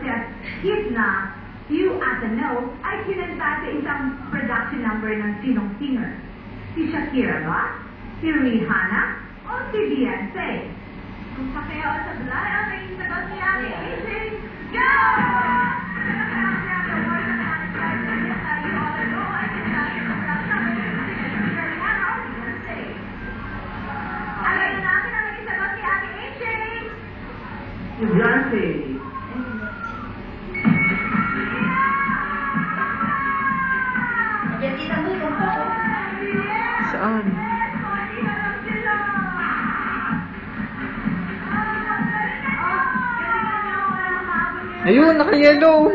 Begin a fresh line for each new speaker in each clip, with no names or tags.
says hit na, you at the note ay kinanta sa isang production number ng sinong singer. Si Shakira ba? Si Rihanna? O si Beyonce? Kung pakiyaw sa Blay, ang naging sagot ni Ate AJ, go! Alam na natin ang naging sagot ni Ate AJ.
Si Beyonce.
Saan? Ayun, naka-yellow.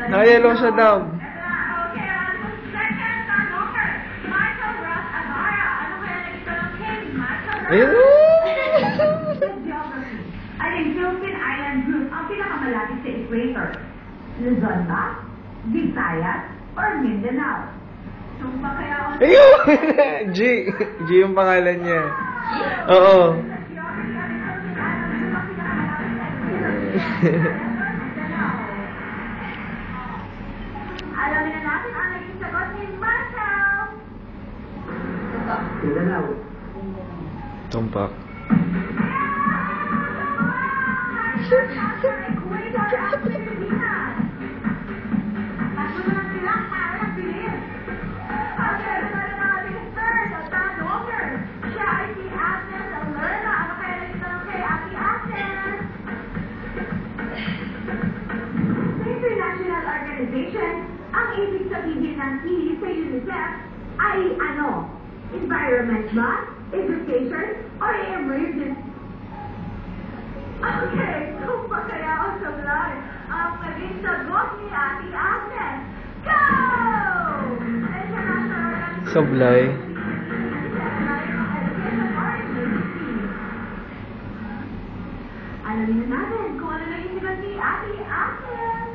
Naka-yellow sa dam. Ayun.
Ay, ang Philippine Island Group ang pinakamalapit sa equator. Luzon ba? Visayas? Or Mindanao? Sumpa kaya ako...
Ayun! G. G yung pangalan niya. Oo.
Alamin na natin ang naging sagot ni Marshall.
Mindanao.
Tumpak.
Ang ibig sabihin ng E sa UNICEF ay ano? Environment ba? Education? Or emergency? Okay, kung pa kaya ang sablay, ang naging sagot ni Ate Agnes. Go!
Sablay.
Alamin na natin kung ano naging sagot ni Ate Agnes.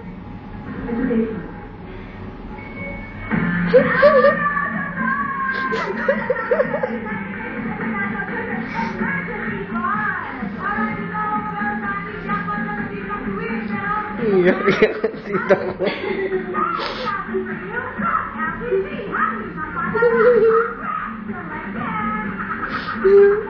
Education.
Iyak tita ko.
Thank you.